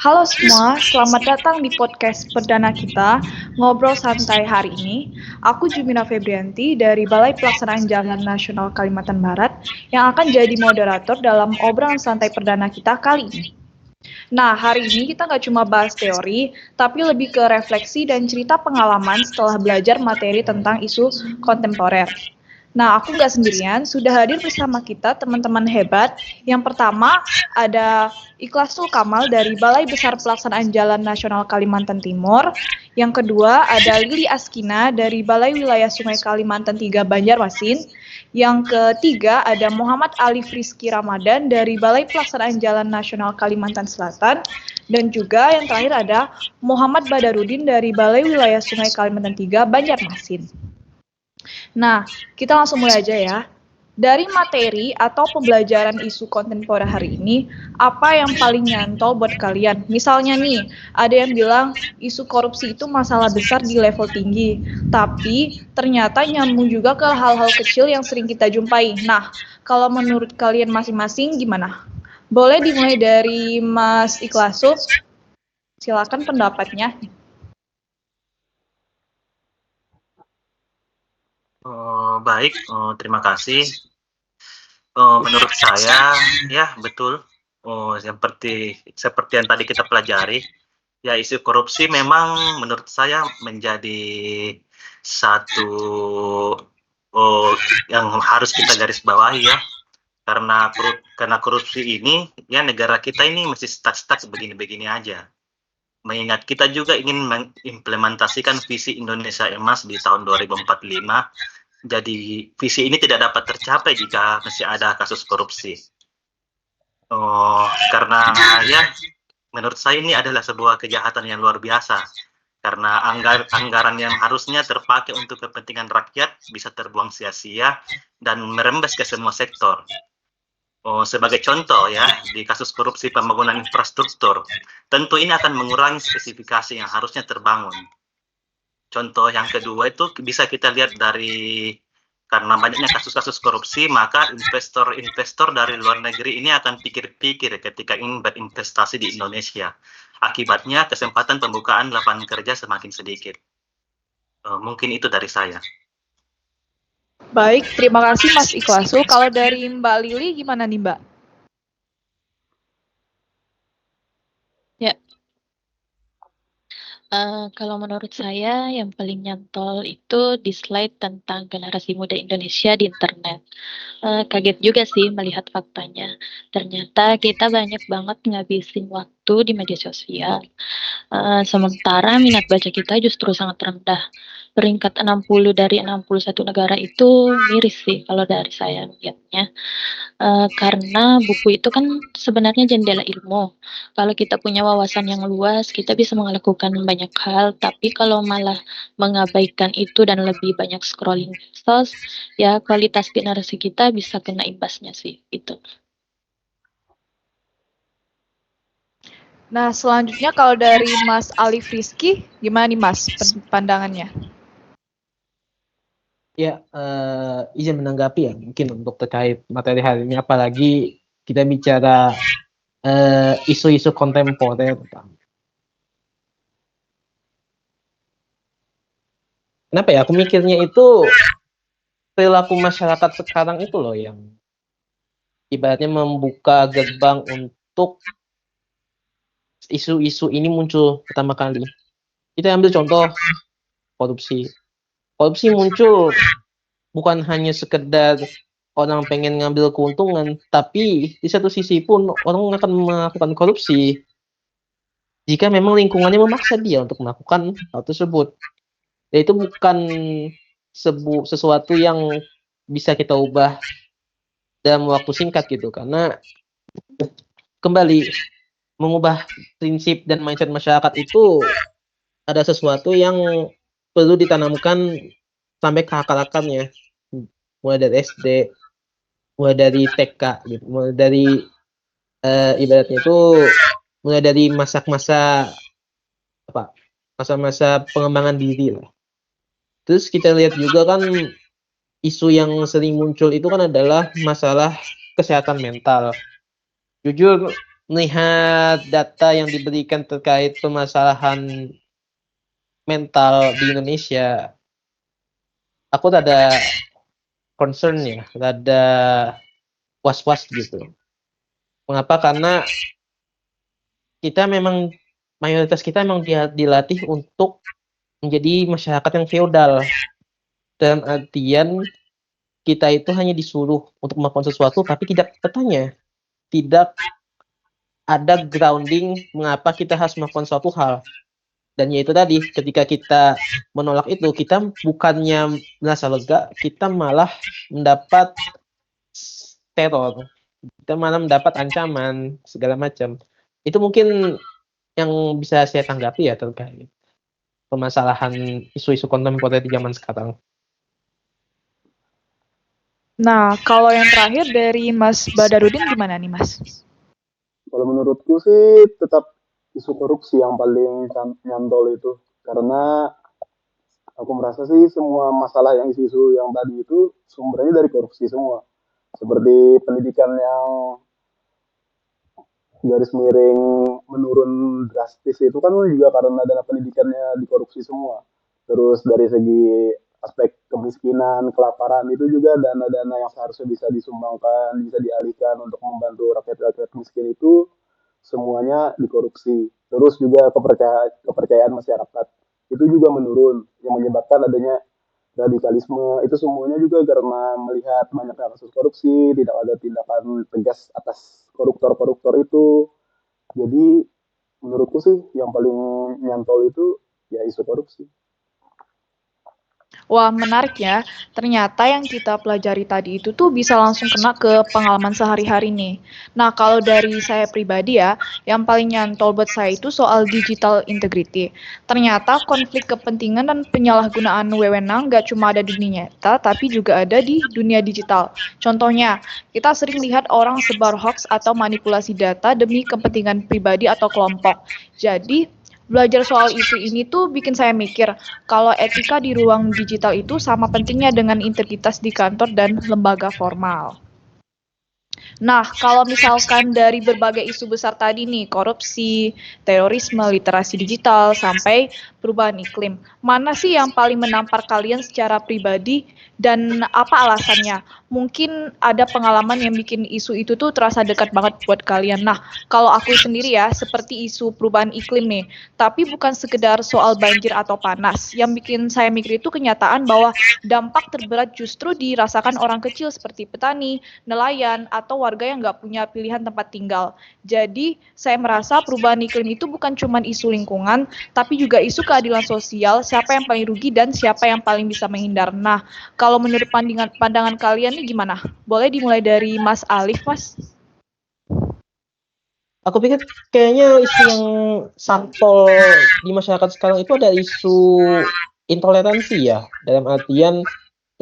Halo semua, selamat datang di podcast perdana kita, Ngobrol Santai hari ini. Aku Jumina Febrianti dari Balai Pelaksanaan Jalan Nasional Kalimantan Barat yang akan jadi moderator dalam obrolan santai perdana kita kali ini. Nah, hari ini kita nggak cuma bahas teori, tapi lebih ke refleksi dan cerita pengalaman setelah belajar materi tentang isu kontemporer. Nah, aku nggak sendirian, sudah hadir bersama kita teman-teman hebat. Yang pertama ada Ikhlasul Kamal dari Balai Besar Pelaksanaan Jalan Nasional Kalimantan Timur. Yang kedua ada Lili Askina dari Balai Wilayah Sungai Kalimantan 3 Banjarmasin. Yang ketiga ada Muhammad Alif Rizky Ramadan dari Balai Pelaksanaan Jalan Nasional Kalimantan Selatan. Dan juga yang terakhir ada Muhammad Badarudin dari Balai Wilayah Sungai Kalimantan 3 Banjarmasin. Nah, kita langsung mulai aja ya. Dari materi atau pembelajaran isu kontemporer hari ini, apa yang paling nyantol buat kalian? Misalnya nih, ada yang bilang isu korupsi itu masalah besar di level tinggi, tapi ternyata nyambung juga ke hal-hal kecil yang sering kita jumpai. Nah, kalau menurut kalian masing-masing gimana? Boleh dimulai dari Mas Ikhlasu, silakan pendapatnya. Baik, terima kasih. Menurut saya, ya betul. Seperti yang tadi kita pelajari, ya isu korupsi memang menurut saya menjadi satu yang harus kita garis bawahi ya. Karena korupsi ini, ya negara kita ini masih stuck begini-begini aja. Mengingat kita juga ingin mengimplementasikan visi Indonesia Emas di tahun 2045. Jadi visi ini tidak dapat tercapai jika masih ada kasus korupsi. Karena ya menurut saya ini adalah sebuah kejahatan yang luar biasa. Karena anggaran yang harusnya terpakai untuk kepentingan rakyat bisa terbuang sia-sia dan merembes ke semua sektor. Sebagai contoh ya, di kasus korupsi pembangunan infrastruktur, tentu ini akan mengurangi spesifikasi yang harusnya terbangun. Contoh yang kedua itu bisa kita lihat dari karena banyaknya kasus-kasus korupsi, maka investor-investor dari luar negeri ini akan pikir-pikir ketika ingin berinvestasi di Indonesia. Akibatnya kesempatan pembukaan lapangan kerja semakin sedikit. Mungkin itu dari saya. Baik, terima kasih Mas Ikhlasu. Kalau dari Mbak Lili gimana nih Mbak? Ya, kalau menurut saya yang paling nyantol itu di slide tentang generasi muda Indonesia di internet. Kaget juga sih melihat faktanya. Ternyata kita banyak banget ngabisin waktu di media sosial. Sementara minat baca kita justru sangat rendah. Peringkat 60 dari 61 negara itu miris sih kalau dari saya lihatnya. Karena buku itu kan sebenarnya jendela ilmu. Kalau kita punya wawasan yang luas, kita bisa melakukan banyak hal, tapi kalau malah mengabaikan itu dan lebih banyak scrolling medsos, ya kualitas generasi kita bisa kena imbasnya sih, itu. Nah, selanjutnya kalau dari Mas Alif Rizky, gimana nih Mas pandangannya? Ya, izin menanggapi ya mungkin untuk terkait materi hari ini, apalagi kita bicara isu-isu kontemporer. Kenapa ya? Aku mikirnya itu perilaku masyarakat sekarang itu loh yang ibaratnya membuka gerbang untuk isu-isu ini muncul pertama kali. Kita ambil contoh korupsi. Korupsi muncul bukan hanya sekedar orang pengen ngambil keuntungan, tapi di satu sisi pun orang akan melakukan korupsi jika memang lingkungannya memaksa dia untuk melakukan hal tersebut. Dan itu bukan sesuatu yang bisa kita ubah dalam waktu singkat gitu, karena kembali mengubah prinsip dan mindset masyarakat itu ada sesuatu yang perlu ditanamkan sampai ke akar-akarnya, mulai dari SD, mulai dari TK gitu, mulai dari ibaratnya itu mulai dari masa-masa masa-masa pengembangan diri lah. Terus kita lihat juga kan isu yang sering muncul itu kan adalah masalah kesehatan mental. Jujur melihat data yang diberikan terkait permasalahan mental di Indonesia, aku ada concern ya, ada was-was gitu. Mengapa? Karena kita memang mayoritas kita memang dilatih untuk menjadi masyarakat yang feodal. Dalam artian kita itu hanya disuruh untuk melakukan sesuatu tapi tidak bertanya, tidak ada grounding mengapa kita harus melakukan suatu hal. Dan yaitu tadi, ketika kita menolak itu, kita bukannya merasa lega, kita malah mendapat teror, kita malah mendapat ancaman segala macam. Itu mungkin yang bisa saya tanggapi ya terkait permasalahan isu-isu kontemporer di zaman sekarang. Nah, kalau yang terakhir dari Mas Badarudin gimana nih, Mas? Kalau menurutku sih tetap isu korupsi yang paling nyantol itu. Karena aku merasa sih semua masalah yang isu-isu yang tadi itu sumbernya dari korupsi semua. Seperti pendidikan yang garis miring menurun drastis itu kan juga karena dana pendidikannya dikorupsi semua. Terus dari segi aspek kemiskinan, kelaparan itu juga dana-dana yang seharusnya bisa disumbangkan, bisa dialihkan untuk membantu rakyat-rakyat miskin itu semuanya dikorupsi. Terus juga kepercayaan masyarakat itu juga menurun yang menyebabkan adanya radikalisme itu semuanya juga karena melihat banyaknya kasus korupsi, tidak ada tindakan tegas atas koruptor-koruptor itu. Jadi menurutku sih yang paling nyantol itu ya isu korupsi. Wah, menarik ya. Ternyata yang kita pelajari tadi itu tuh bisa langsung kena ke pengalaman sehari-hari nih. Nah, kalau dari saya pribadi ya, yang paling nyantol buat saya itu soal digital integrity. Ternyata konflik kepentingan dan penyalahgunaan wewenang nggak cuma ada di dunia nyata, tapi juga ada di dunia digital. Contohnya, kita sering lihat orang sebar hoax atau manipulasi data demi kepentingan pribadi atau kelompok. Jadi, belajar soal isu ini tuh bikin saya mikir, kalau etika di ruang digital itu sama pentingnya dengan integritas di kantor dan lembaga formal. Nah, kalau misalkan dari berbagai isu besar tadi nih, korupsi, terorisme, literasi digital, sampai perubahan iklim, mana sih yang paling menampar kalian secara pribadi dan apa alasannya? Mungkin ada pengalaman yang bikin isu itu tuh terasa dekat banget buat kalian. Nah, kalau aku sendiri ya, seperti isu perubahan iklim nih, tapi bukan sekedar soal banjir atau panas. Yang bikin saya mikir itu kenyataan bahwa dampak terberat justru dirasakan orang kecil seperti petani, nelayan, atau warga yang nggak punya pilihan tempat tinggal. Jadi, saya merasa perubahan iklim itu bukan cuma isu lingkungan, tapi juga isu keadilan sosial, siapa yang paling rugi dan siapa yang paling bisa menghindar. Nah, kalau menurut pandangan kalian nih gimana? Boleh dimulai dari Mas Alif, Mas? Aku pikir kayaknya isu yang sampel di masyarakat sekarang itu ada isu intoleransi ya. Dalam artian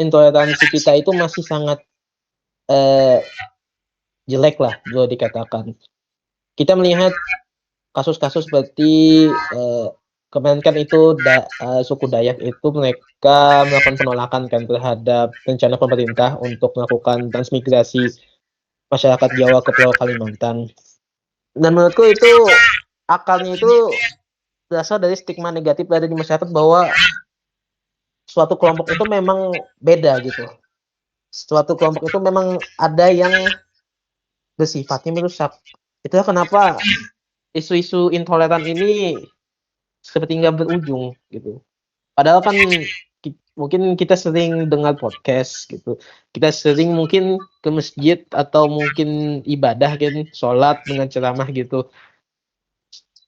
intoleransi kita itu masih sangat jelek lah boleh dikatakan. Kita melihat kasus-kasus seperti kemarin kan itu suku Dayak itu mereka melakukan penolakan kan terhadap rencana pemerintah untuk melakukan transmigrasi masyarakat Jawa ke Pulau Kalimantan. Dan menurutku itu akalnya itu berasal dari stigma negatif yang ada di masyarakat bahwa suatu kelompok itu memang beda gitu. Suatu kelompok itu memang ada yang bersifatnya merusak. Itulah kenapa isu-isu intoleran ini seperti nggak berujung gitu. Padahal kan mungkin kita sering dengar podcast gitu. Kita sering mungkin ke masjid atau mungkin ibadah kan, sholat dengan ceramah gitu.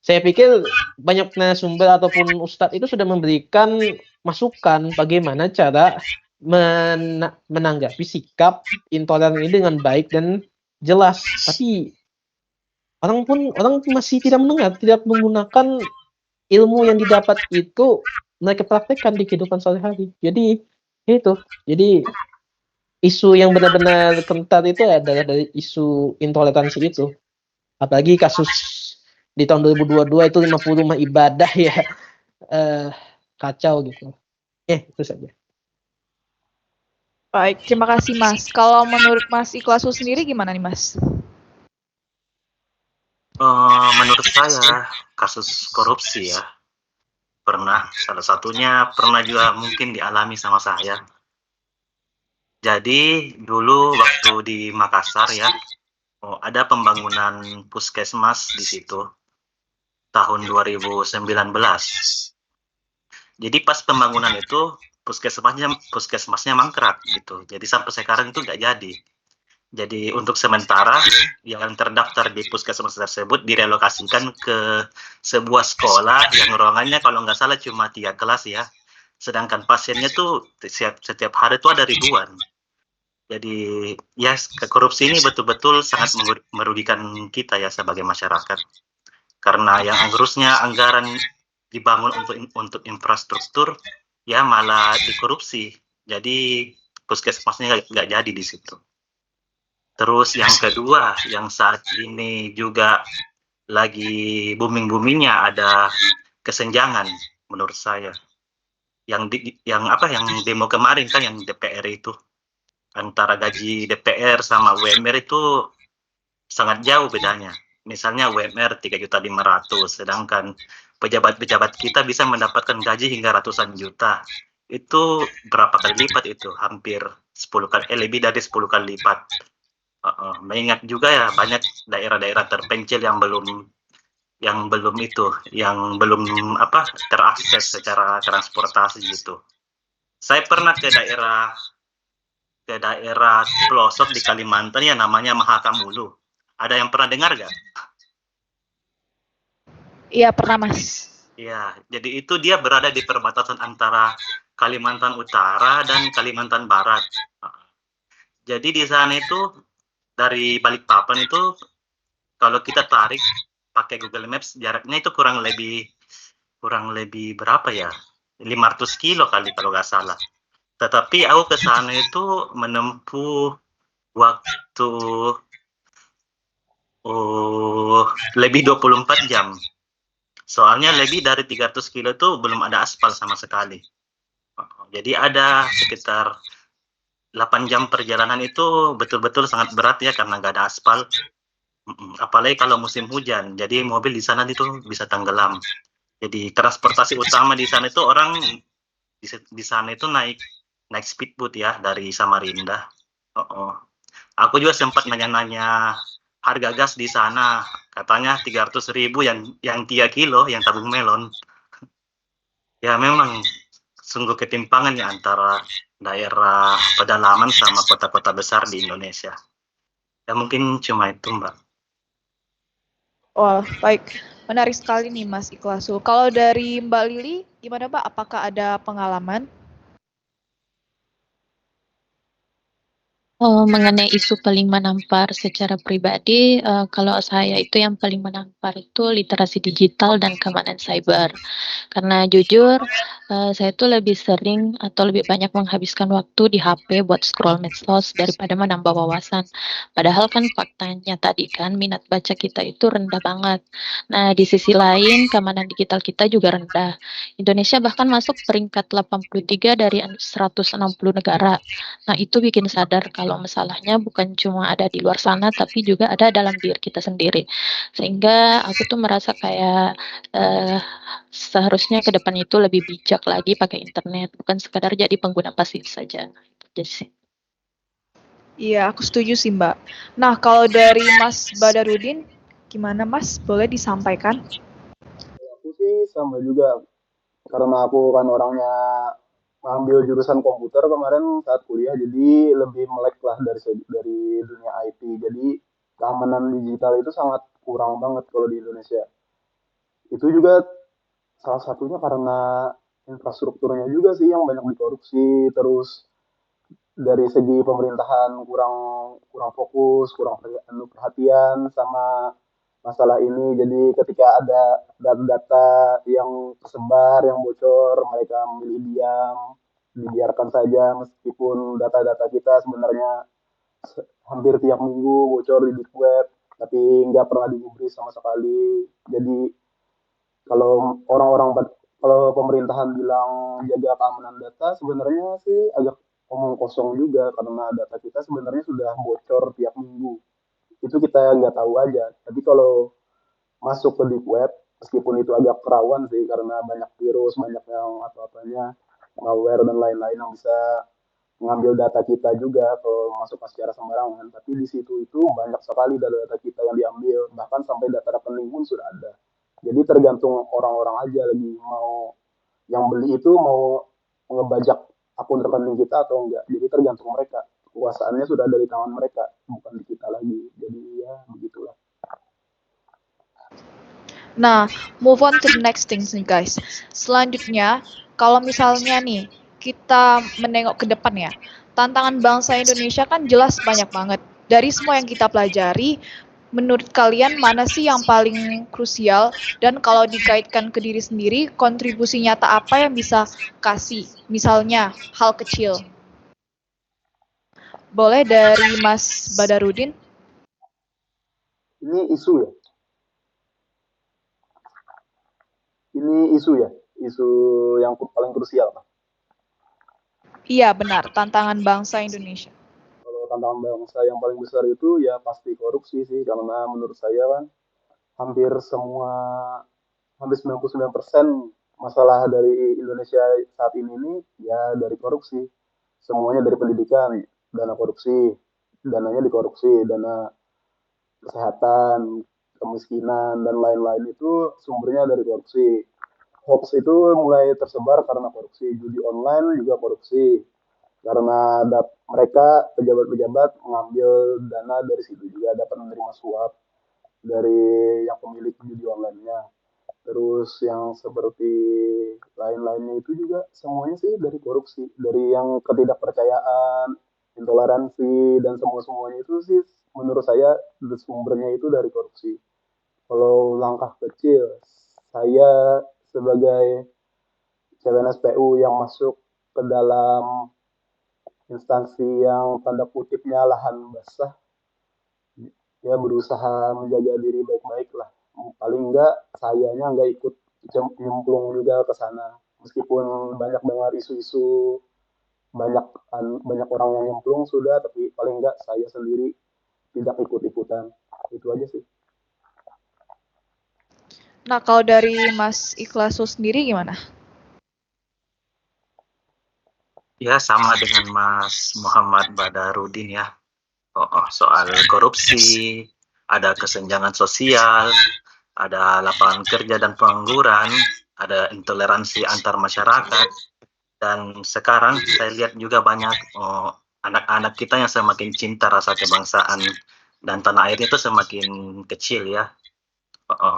Saya pikir banyak narasumber ataupun ustadz itu sudah memberikan masukan bagaimana cara menanggapi sikap intoleran ini dengan baik dan jelas. Tapi orang masih tidak mendengar, tidak menggunakan ilmu yang didapat itu mereka praktekkan di kehidupan sehari-hari. Jadi itu. Jadi isu yang benar-benar kental itu adalah dari isu intoleransi itu. Apalagi kasus di tahun 2022 itu 50 rumah ibadah ya kacau gitu. Itu saja. Baik, terima kasih Mas. Kalau menurut Mas Ikhlasu sendiri gimana nih Mas? Menurut saya kasus korupsi ya, pernah. Salah satunya pernah juga mungkin dialami sama saya. Jadi dulu waktu di Makassar ya, ada pembangunan puskesmas di situ tahun 2019. Jadi pas pembangunan itu puskesmasnya mangkrak gitu. Jadi sampai sekarang itu nggak jadi. Jadi untuk sementara yang terdaftar di puskesmas tersebut direlokasikan ke sebuah sekolah yang ruangannya kalau nggak salah cuma 3 kelas ya. Sedangkan pasiennya tuh setiap hari itu ada ribuan. Jadi ya korupsi ini betul-betul sangat merugikan kita ya sebagai masyarakat. Karena yang harusnya anggaran dibangun untuk infrastruktur ya malah dikorupsi. Jadi puskesmasnya nggak jadi di situ. Terus yang kedua, yang saat ini juga lagi booming-boomingnya ada kesenjangan menurut saya. Yang demo kemarin kan yang DPR itu antara gaji DPR sama UMR itu sangat jauh bedanya. Misalnya UMR 3.500.000, sedangkan pejabat-pejabat kita bisa mendapatkan gaji hingga ratusan juta. Itu berapa kali lipat itu? Hampir 10 kali, lebih dari 10 kali lipat. Mengingat juga ya banyak daerah-daerah terpencil yang belum terakses secara transportasi gitu. Saya pernah ke daerah pelosok di Kalimantan ya namanya Mahakamulu. Ada yang pernah dengar nggak? Iya, pernah, Mas. Ya, jadi itu dia berada di perbatasan antara Kalimantan Utara dan Kalimantan Barat. Jadi di sana itu dari Balikpapan itu kalau kita tarik pakai Google Maps jaraknya itu kurang lebih berapa ya? 500 kilo kali kalau nggak salah. Tetapi aku ke sana itu menempuh waktu lebih 24 jam. Soalnya lebih dari 300 kilo itu belum ada aspal sama sekali. Jadi ada sekitar 8 jam perjalanan itu betul-betul sangat berat ya karena nggak ada aspal. Apalagi kalau musim hujan. Jadi mobil di sana itu bisa tenggelam. Jadi transportasi utama di sana itu orang di sana itu naik speedboat ya dari Samarinda. Aku juga sempat nanya-nanya harga gas di sana. Katanya 300.000 yang 3 kilo yang tabung melon. Ya memang sungguh ketimpangan ya antara daerah pedalaman sama kota-kota besar di Indonesia. Ya mungkin cuma itu, Mbak. Wah, baik. Menarik sekali nih, Mas Ikhlasu. Kalau dari Mbak Lili, gimana, Mbak? Apakah ada pengalaman? Mengenai isu paling menampar secara pribadi, kalau saya itu yang paling menampar itu literasi digital dan keamanan cyber. Karena jujur, saya tuh lebih sering atau lebih banyak menghabiskan waktu di HP buat scroll medsos daripada menambah wawasan. Padahal kan faktanya tadi kan minat baca kita itu rendah banget. Nah, di sisi lain keamanan digital kita juga rendah. Indonesia bahkan masuk peringkat 83 dari 160 negara. Nah, itu bikin sadar kalau masalahnya bukan cuma ada di luar sana, tapi juga ada dalam diri kita sendiri. Sehingga aku tuh merasa kayak seharusnya ke depan itu lebih bijak lagi pakai internet, bukan sekadar jadi pengguna pasif saja. Itu aja sih. Iya, aku setuju sih, Mbak. Nah, kalau dari Mas Badarudin, gimana, Mas? Boleh disampaikan? Aku sih sama juga karena aku kan orangnya ngambil jurusan komputer kemarin saat kuliah, jadi lebih melek lah dari dunia IT. Jadi keamanan digital itu sangat kurang banget kalau di Indonesia. Itu juga salah satunya karena infrastrukturnya juga sih yang banyak dikorupsi, terus dari segi pemerintahan kurang kurang fokus, kurang perhatian sama masalah ini. Jadi ketika ada data-data yang tersebar, yang bocor, mereka memilih diam, dibiarkan saja meskipun data-data kita sebenarnya hampir tiap minggu bocor di deep web, tapi nggak pernah digubris sama sekali. Jadi kalau orang-orang kalau pemerintahan bilang jaga keamanan data, sebenarnya sih agak omong kosong juga karena data kita sebenarnya sudah bocor tiap minggu. Itu kita nggak tahu aja. Tapi kalau masuk ke deep web, meskipun itu agak rawan sih karena banyak virus, banyak yang apa-apanya, malware dan lain-lain yang bisa mengambil data kita juga kalau masuk secara sembarangan. Tapi di situ itu banyak sekali data-data kita yang diambil, bahkan sampai data rekening pun sudah ada. Jadi tergantung orang-orang aja lagi mau yang beli itu mau ngebajak akun rekening kita atau enggak. Jadi tergantung mereka. Kekuasaannya sudah ada di tangan mereka, bukan di kita lagi. Jadi ya begitulah. Nah, move on to the next things nih guys. Selanjutnya, kalau misalnya nih kita menengok ke depan ya, tantangan bangsa Indonesia kan jelas banyak banget. Dari semua yang kita pelajari, menurut kalian mana sih yang paling krusial? Dan kalau dikaitkan ke diri sendiri, kontribusi nyata apa yang bisa kasih? Misalnya, hal kecil. Boleh dari Mas Badarudin? Ini isu ya. Ini isu ya. Isu yang paling krusial, Pak. Iya, benar. Tantangan bangsa Indonesia. Kalau tantangan bangsa yang paling besar itu ya pasti korupsi sih, karena menurut saya kan hampir semua, hampir 99% masalah dari Indonesia saat ini nih ya dari korupsi. Semuanya dari pendidikan, dana korupsi, dananya dikorupsi, dana kesehatan, kemiskinan, dan lain-lain itu sumbernya dari korupsi. Hoax itu mulai tersebar karena korupsi, judi online juga korupsi, karena mereka pejabat-pejabat mengambil dana dari situ juga dapat menerima suap dari yang pemilik judi online-nya. Terus yang seperti lain-lainnya itu juga semuanya sih dari korupsi, dari yang ketidakpercayaan, intoleransi, dan semua-semuanya itu sih menurut saya sumbernya itu dari korupsi. Kalau langkah kecil, saya sebagai CPNS PU yang masuk ke dalam instansi yang tanda kutipnya lahan basah, ya berusaha menjaga diri baik-baik lah. Paling enggak sayanya enggak ikut nyemplung juga ke sana. Meskipun banyak dengar isu-isu banyak banyak orang yang nyemplung sudah, tapi paling enggak saya sendiri tidak ikut-ikutan. Itu aja sih. Nah, kalau dari Mas Ikhlasu sendiri gimana? Ya, sama dengan Mas Muhammad Badarudin ya. Soal korupsi, ada kesenjangan sosial, ada lapangan kerja dan pengangguran, ada intoleransi antar masyarakat, dan sekarang saya lihat juga banyak anak-anak kita yang semakin cinta rasa kebangsaan dan tanah airnya itu semakin kecil ya.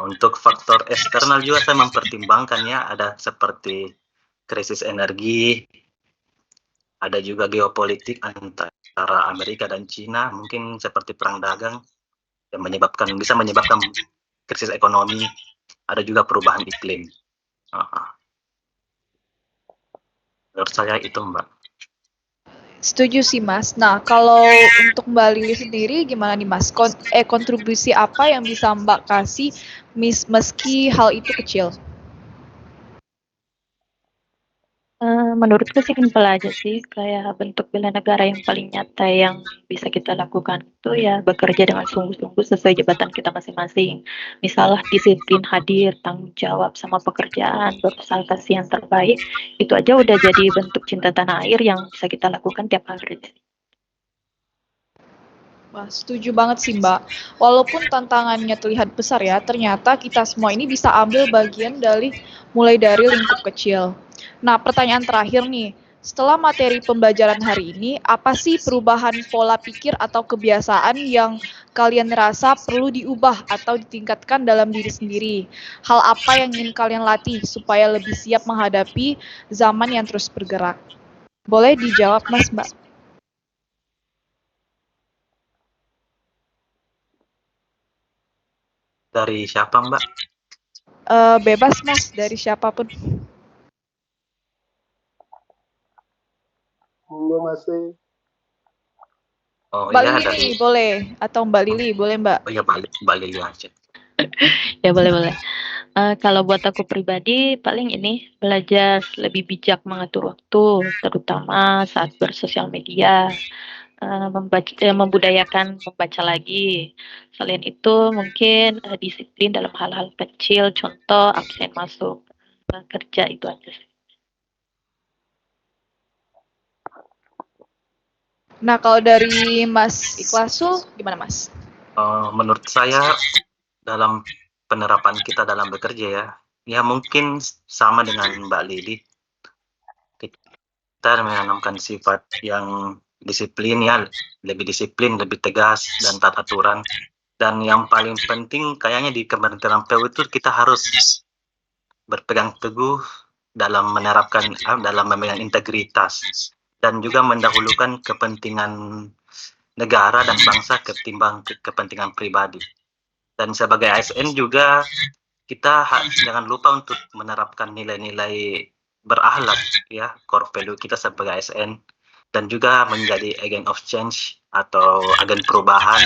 Untuk faktor eksternal juga saya mempertimbangkan ya, ada seperti krisis energi, ada juga geopolitik antara Amerika dan Cina, mungkin seperti perang dagang yang bisa menyebabkan krisis ekonomi, ada juga perubahan iklim. Menurut saya itu, Mbak. Setuju sih Mas. Nah, kalau untuk Mbak Lili sendiri gimana nih Mas? Kontribusi apa yang bisa Mbak kasih meski hal itu kecil? Menurutku simpel aja sih, kayak bentuk bela negara yang paling nyata yang bisa kita lakukan itu ya bekerja dengan sungguh-sungguh sesuai jabatan kita masing-masing. Misalnya disiplin hadir, tanggung jawab sama pekerjaan, berusaha kasih yang terbaik, itu aja udah jadi bentuk cinta tanah air yang bisa kita lakukan tiap hari. Wah, setuju banget sih Mbak. Walaupun tantangannya terlihat besar ya, ternyata kita semua ini bisa ambil bagian mulai dari lingkup kecil. Nah, pertanyaan terakhir nih. Setelah materi pembelajaran hari ini, apa sih perubahan pola pikir atau kebiasaan yang kalian rasa perlu diubah atau ditingkatkan dalam diri sendiri? Hal apa yang ingin kalian latih supaya lebih siap menghadapi zaman yang terus bergerak? Boleh dijawab, Mas, Mbak? Dari siapa, Mbak? Bebas, Mas, dari siapapun. Monggo masih. Mbak Lili boleh, atau Mbak Lili boleh Mbak? Oh ya, Mbak Lili aja. Ya boleh. Kalau buat aku pribadi, paling ini belajar lebih bijak mengatur waktu, terutama saat bersosial media. membudayakan membaca lagi. Selain itu, mungkin disiplin dalam hal-hal kecil, contoh absen masuk kerja itu aja sih. Nah, kalau dari Mas Ikhlasul, gimana Mas? Menurut saya dalam penerapan kita dalam bekerja ya mungkin sama dengan Mbak Lili. Kita menanamkan sifat yang disiplin lebih disiplin, lebih tegas dan taat aturan. Dan yang paling penting kayaknya di Kementerian PU itu kita harus berpegang teguh dalam menerapkan, dalam memegang integritas dan juga mendahulukan kepentingan negara dan bangsa ketimbang kepentingan pribadi. Dan sebagai ASN juga kita jangan lupa untuk menerapkan nilai-nilai berakhlak core value kita sebagai ASN, dan juga menjadi agent of change atau agen perubahan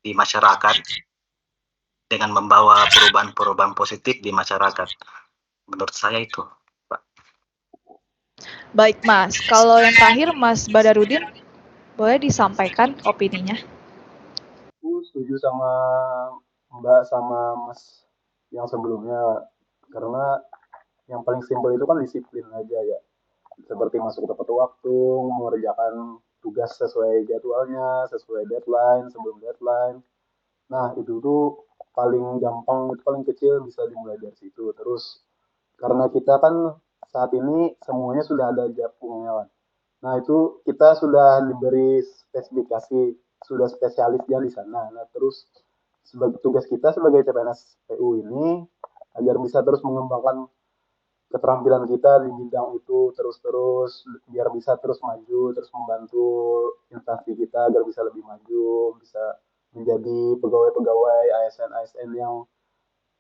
di masyarakat dengan membawa perubahan-perubahan positif di masyarakat. Menurut saya itu, Pak. Baik Mas, kalau yang terakhir Mas Badarudin, boleh disampaikan opininya? Aku setuju sama Mbak sama Mas yang sebelumnya, karena yang paling simpel itu kan disiplin aja ya. Seperti masuk tepat waktu, mengerjakan tugas sesuai jadwalnya, sesuai deadline, sebelum deadline. Nah, itu tuh paling gampang, itu paling kecil bisa dimulai dari situ. Terus, karena kita kan saat ini semuanya sudah ada jadwalnya kan. Nah, itu kita sudah diberi spesifikasi, sudah spesialisnya di sana. Nah, terus sebagai tugas kita sebagai CPNS PU ini agar bisa terus mengembangkan keterampilan kita di bidang itu terus-terus biar bisa terus maju, terus membantu instansi kita agar bisa lebih maju, bisa menjadi pegawai-pegawai ASN-ASN yang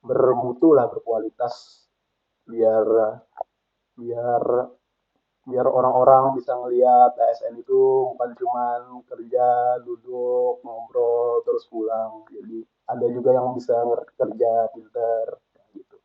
bermutu lah, berkualitas, biar biar biar orang-orang bisa ngelihat ASN itu bukan cuman kerja, duduk, ngobrol, terus pulang. Jadi ada juga yang bisa kerja pinter gitu.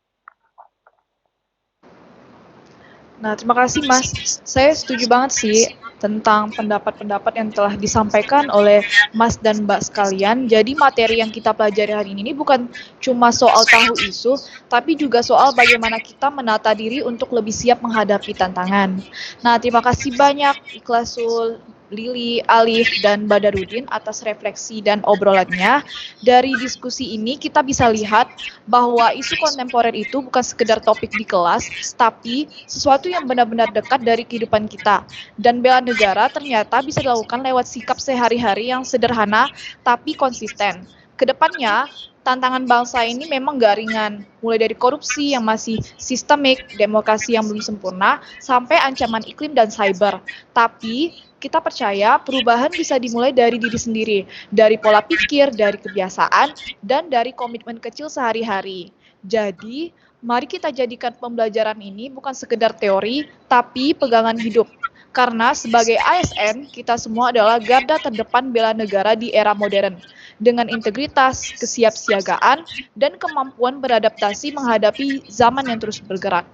Nah, terima kasih Mas. Saya setuju banget sih tentang pendapat-pendapat yang telah disampaikan oleh Mas dan Mbak sekalian. Jadi materi yang kita pelajari hari ini bukan cuma soal tahu isu, tapi juga soal bagaimana kita menata diri untuk lebih siap menghadapi tantangan. Nah, terima kasih banyak Ikhlasul, Lili, Alif, dan Badarudin atas refleksi dan obrolannya. Dari diskusi ini kita bisa lihat bahwa isu kontemporer itu bukan sekedar topik di kelas, tapi sesuatu yang benar-benar dekat dari kehidupan kita. Dan bela negara ternyata bisa dilakukan lewat sikap sehari-hari yang sederhana tapi konsisten. Kedepannya, tantangan bangsa ini memang gak ringan, mulai dari korupsi yang masih sistemik, demokrasi yang belum sempurna, sampai ancaman iklim dan cyber. Tapi kita percaya perubahan bisa dimulai dari diri sendiri, dari pola pikir, dari kebiasaan, dan dari komitmen kecil sehari-hari. Jadi, mari kita jadikan pembelajaran ini bukan sekedar teori, tapi pegangan hidup. Karena sebagai ASN, kita semua adalah garda terdepan bela negara di era modern. Dengan integritas, kesiapsiagaan, dan kemampuan beradaptasi menghadapi zaman yang terus bergerak.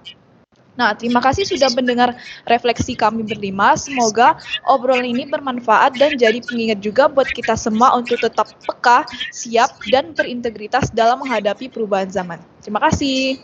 Nah, terima kasih sudah mendengar refleksi kami berlima. Semoga obrolan ini bermanfaat dan jadi pengingat juga buat kita semua untuk tetap peka, siap, dan berintegritas dalam menghadapi perubahan zaman. Terima kasih.